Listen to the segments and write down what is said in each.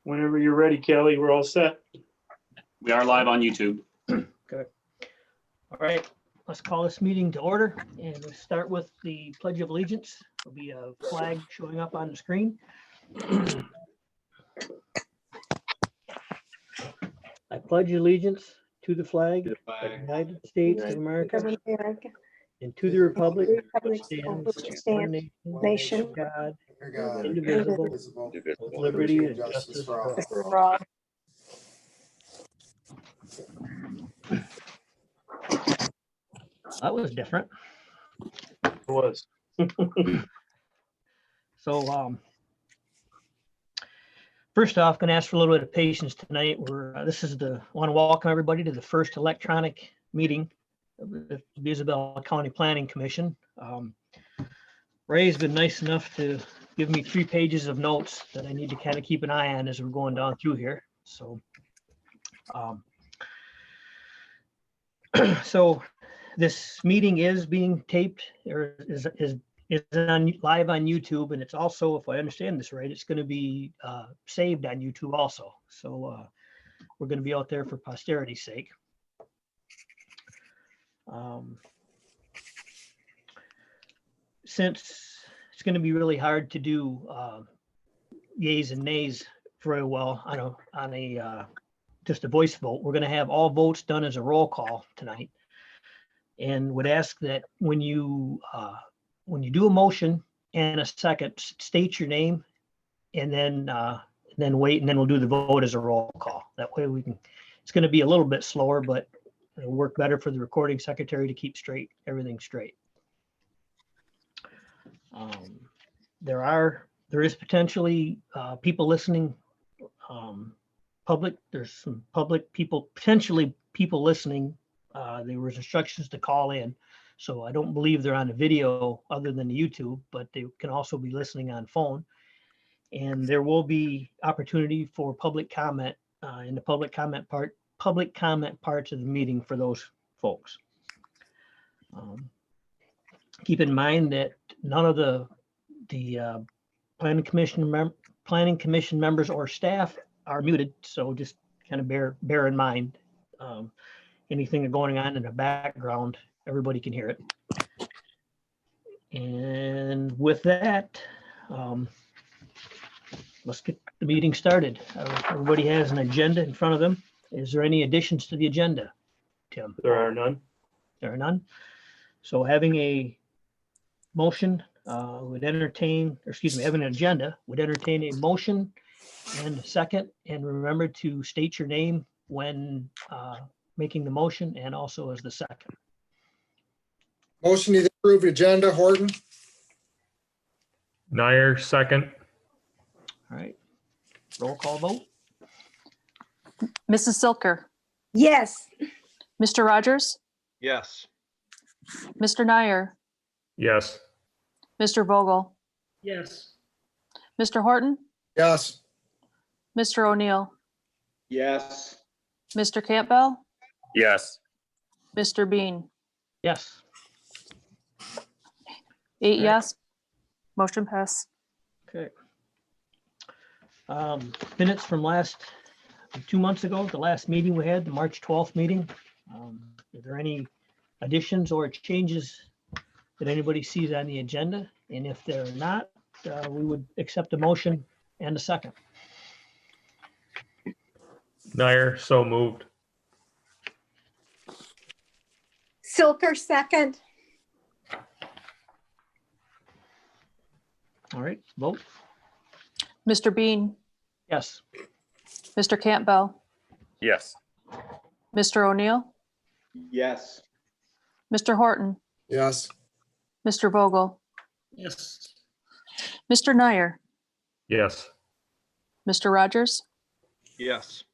Whenever you're ready, Kelly, we're all set. We are live on YouTube. Okay. All right, let's call this meeting to order and we'll start with the Pledge of Allegiance. There'll be a flag showing up on the screen. I pledge allegiance to the flag of the United States of America and to the republic which stands one nation, God, indivisible, with liberty and justice for all. That was different. It was. So, first off, going to ask for a little bit of patience tonight. Want to welcome everybody to the first electronic meeting of the Isabella County Planning Commission. Ray's been nice enough to give me 3 pages of notes that I need to kind of keep an eye on as we're going down through here. So, so this meeting is being taped or is live on YouTube, and it's also, if I understand this right, it's going to be saved on YouTube also. So we're going to be out there for posterity's sake. Since it's going to be really hard to do yays and nays very well on a just a voice vote, we're going to have all votes done as a roll call tonight, and would ask that when you do a motion and a second, state your name, and then wait, and then we'll do the vote as a roll call. That way we can. It's going to be a little bit slower, but it'll work better for the recording secretary to keep everything straight. There is potentially people listening. There's some public people, potentially people listening. There was instructions to call in. So I don't believe they're on the video other than the YouTube, but they can also be listening on phone. And there will be opportunity for public comment in the public comment parts of the meeting for those folks. Keep in mind that none of the planning commission members or staff are muted. So just kind of bear in mind anything going on in the background. Everybody can hear it. And with that, let's get the meeting started. Everybody has an agenda in front of them. Is there any additions to the agenda, Tim? There are none. There are none. So having a motion having an agenda would entertain a motion and a second. And remember to state your name when making the motion and also as the second. Motion to approve agenda, Horton. Nair, second. All right. Roll call vote. Mrs. Silker, Yes. Mr. Rogers, Yes. Mr. Nair, Yes. Mr. Vogel, Yes. Mr. Horton, Yes. Mr. O'Neill, Yes. Mr. Campbell, Yes. Mr. Bean. Yes. 8 yes. Motion pass. Okay. Minutes from 2 months ago, the last meeting we had, the March 12th meeting. Are there any additions or changes that anybody sees on the agenda? And if there are not, we would accept a motion and a second. Nair, so moved. Silker, second. All right, vote. Mr. Bean, Yes. Mr. Campbell, Yes. Mr. O'Neill, Yes. Mr. Horton, Yes. Mr. Vogel, Yes. Mr. Nair, Yes. Mr. Rogers, Yes.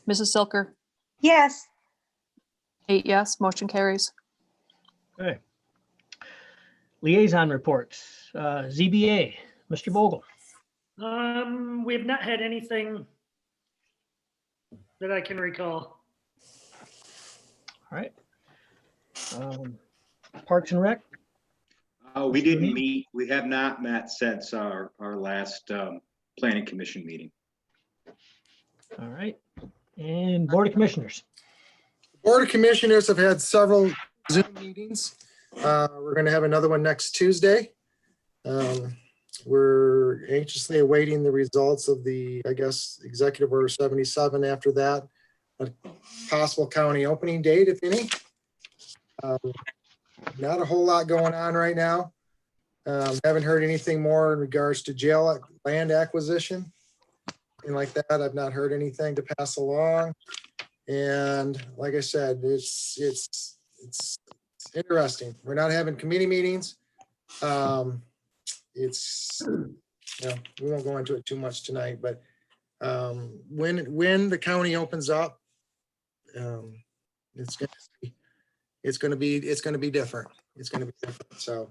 Mrs. Silker, Yes. 8 yes. Motion carries. Okay. Liaison reports. ZBA, Mr. Vogel. We have not had anything that I can recall. All right. Parks and Rec. We didn't meet. We have not met since our last planning commission meeting. All right. And Board of Commissioners. Board of Commissioners have had several Zoom meetings. We're going to have another one next Tuesday. We're anxiously awaiting the results of the, I guess, Executive Order 77 after that. A possible county opening date, if any. Not a whole lot going on right now. Haven't heard anything more in regards to jail land acquisition. Anything like that. I've not heard anything to pass along. And like I said, it's interesting. We're not having committee meetings. It's, you know, we won't go into it too much tonight, but when the county opens up, it's going to be different. It's going to be different. So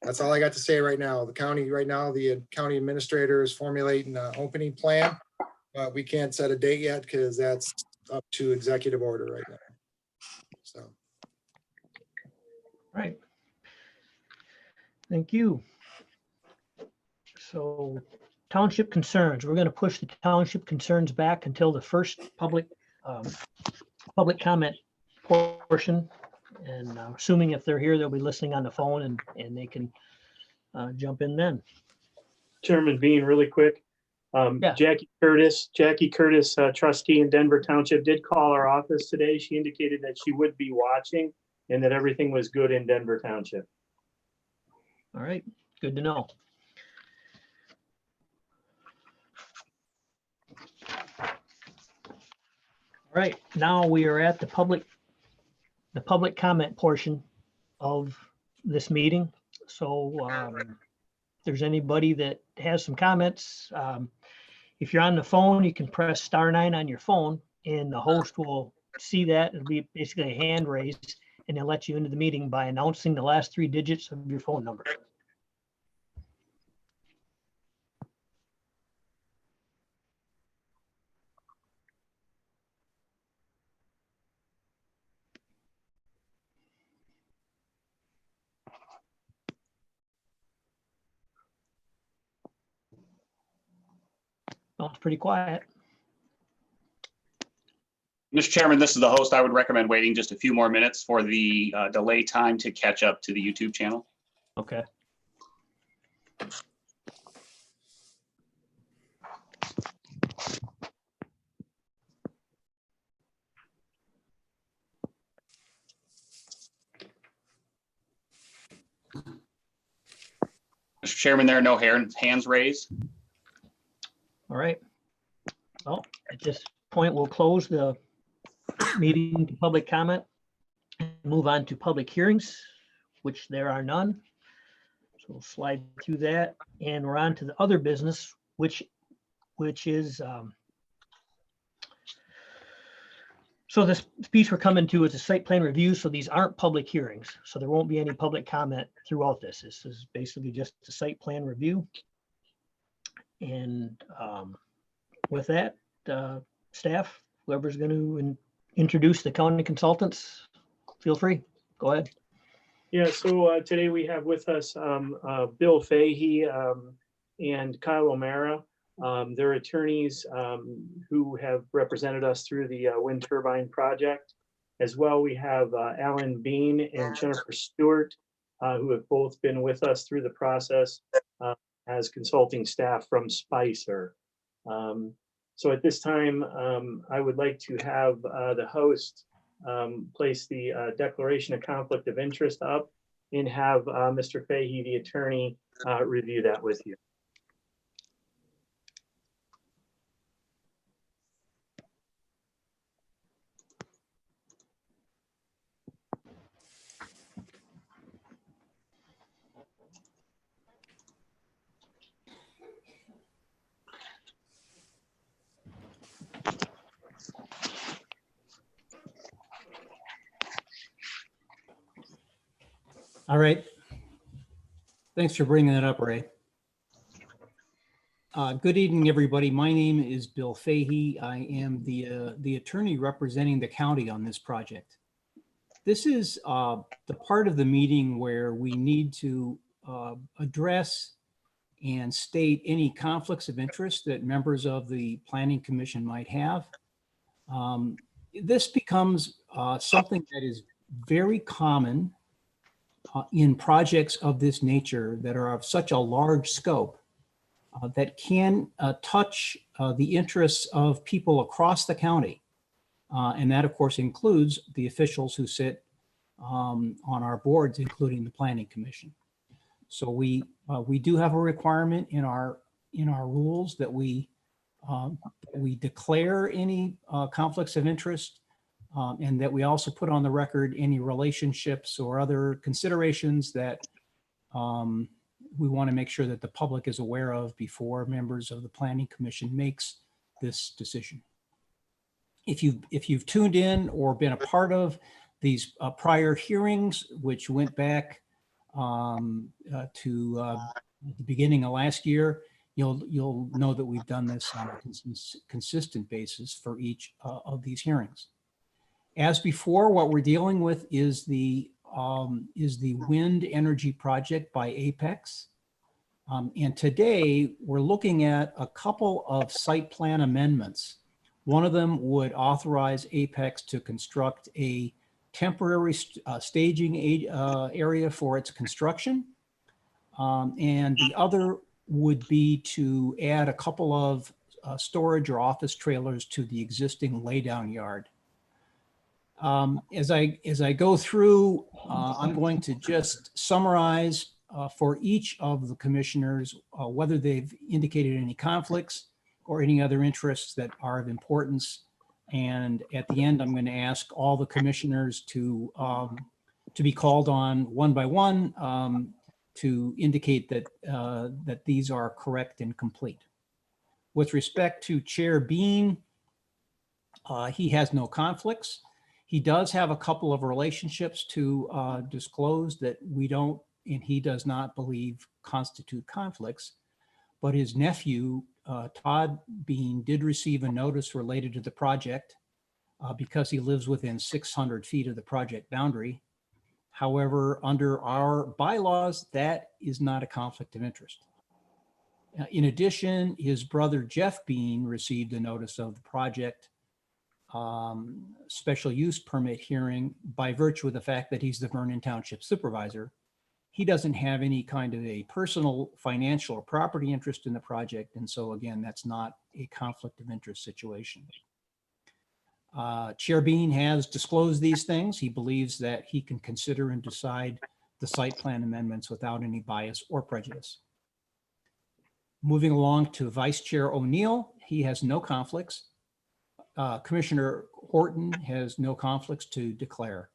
that's all I got to say right now. The county administrator is formulating an opening plan. We can't set a date yet because that's up to executive order right now. So. Right. Thank you. So township concerns, we're going to push the township concerns back until the first public comment portion. And assuming if they're here, they'll be listening on the phone and they can jump in then. Chairman Bean, really quick. Yeah. Jackie Curtis, trustee in Denver Township, did call our office today. She indicated that she would be watching and that everything was good in Denver Township. All right, good to know. All right, now we are at the public comment portion of this meeting. So if there's anybody that has some comments, if you're on the phone, you can press *9 on your phone and the host will see that. It'll be basically a hand raised and they'll let you into the meeting by announcing the last 3 digits of your phone number. Oh, it's pretty quiet. Mr. Chairman, this is the host. I would recommend waiting just a few more minutes for the delay time to catch up to the YouTube channel. Okay. Mr. Chairman, there are no hands raised. All right. Well, at this point, we'll close the meeting to public comment and move on to public hearings, which there are none. So we'll slide through that and we're on to the other business, which is so this piece we're coming to is a site plan review. So these aren't public hearings. So there won't be any public comment throughout this. This is basically just a site plan review. And with that, staff, whoever's going to introduce the county consultants, feel free. Go ahead. Yeah, so today we have with us Bill Fahey and Kyle O'Mara. They're attorneys who have represented us through the wind turbine project. As well, we have Alan Bean and Jennifer Stewart, who have both been with us through the process as consulting staff from Spicer. So at this time, I would like to have the host place the declaration of conflict of interest up and have Mr. Fahey, the attorney, review that with you. All right. Thanks for bringing that up, Ray. Good evening, everybody. My name is Bill Fahey. I am the attorney representing the county on this project. This is the part of the meeting where we need to address and state any conflicts of interest that members of the Planning Commission might have. This becomes something that is very common in projects of this nature that are of such a large scope that can touch the interests of people across the county. And that, of course, includes the officials who sit on our boards, including the Planning Commission. So we do have a requirement in our rules that we declare any conflicts of interest, and that we also put on the record any relationships or other considerations that we want to make sure that the public is aware of before members of the Planning Commission makes this decision. If you've tuned in or been a part of these prior hearings, which went back to the beginning of last year, you'll know that we've done this on a consistent basis for each of these hearings. As before, what we're dealing with is the wind energy project by Apex. And today we're looking at a couple of site plan amendments. One of them would authorize Apex to construct a temporary staging area for its construction. And the other would be to add a couple of storage or office trailers to the existing laydown yard. As I go through, I'm going to just summarize for each of the commissioners whether they've indicated any conflicts or any other interests that are of importance. And at the end, I'm going to ask all the commissioners to be called on one by one to indicate that that these are correct and complete. With respect to Chair Bean, he has no conflicts. He does have a couple of relationships to disclose that we don't, and he does not believe constitute conflicts. But his nephew, Todd Bean, did receive a notice related to the project because he lives within 600 feet of the project boundary. However, under our bylaws, that is not a conflict of interest. In addition, his brother Jeff Bean received a notice of the project special use permit hearing by virtue of the fact that he's the Vernon Township supervisor. He doesn't have any kind of a personal, financial, or property interest in the project. And so again, that's not a conflict of interest situation. Chair Bean has disclosed these things. He believes that he can consider and decide the site plan amendments without any bias or prejudice. Moving along to Vice Chair O'Neill, he has no conflicts. Commissioner Horton has no conflicts to declare.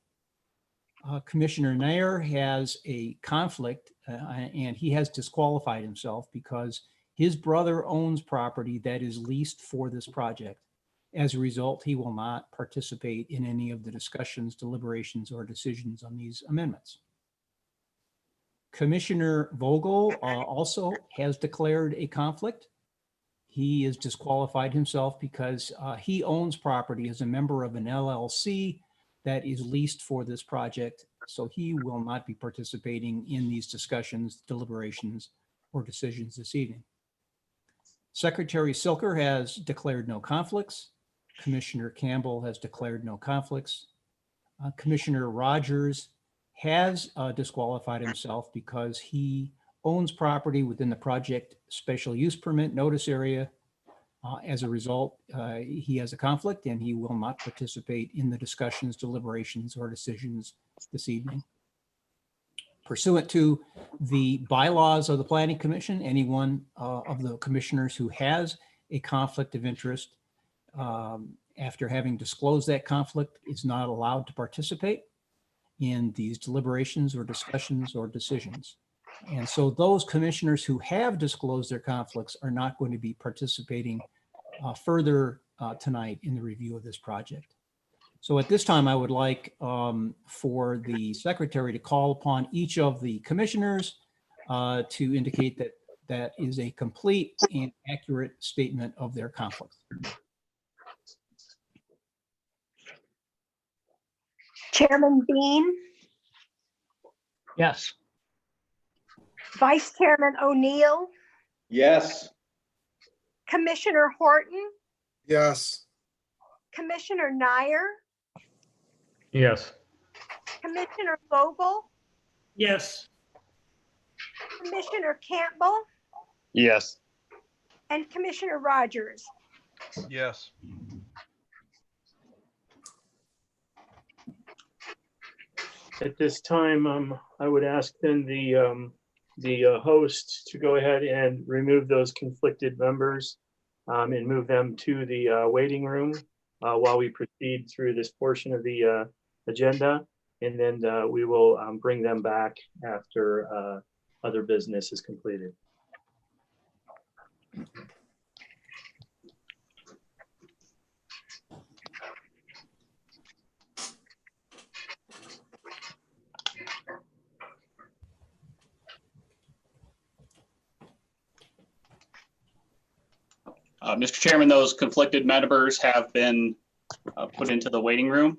Commissioner Nair has a conflict and he has disqualified himself because his brother owns property that is leased for this project. As a result, he will not participate in any of the discussions, deliberations, or decisions on these amendments. Commissioner Vogel also has declared a conflict. He is disqualified himself because he owns property as a member of an LLC that is leased for this project. So he will not be participating in these discussions, deliberations, or decisions this evening. Secretary Silker has declared no conflicts. Commissioner Campbell has declared no conflicts. Commissioner Rogers has disqualified himself because he owns property within the project special use permit notice area. As a result, he has a conflict and he will not participate in the discussions, deliberations, or decisions this evening. Pursuant to the bylaws of the Planning Commission, anyone of the commissioners who has a conflict of interest after having disclosed that conflict is not allowed to participate in these deliberations or discussions or decisions. And so those commissioners who have disclosed their conflicts are not going to be participating further tonight in the review of this project. So at this time, I would like for the secretary to call upon each of the commissioners to indicate that that is a complete and accurate statement of their conflicts. Chairman Bean, Yes. Vice Chairman O'Neill, Yes. Commissioner Horton, Yes. Commissioner Nyer, Yes. Commissioner Vogel, Yes. Commissioner Campbell, Yes. and Commissioner Rogers. Yes. At this time, I would ask then the host to go ahead and remove those conflicted members and move them to the waiting room while we proceed through this portion of the agenda. And then we will bring them back after other business is completed. Mr. Chairman, those conflicted members have been put into the waiting room.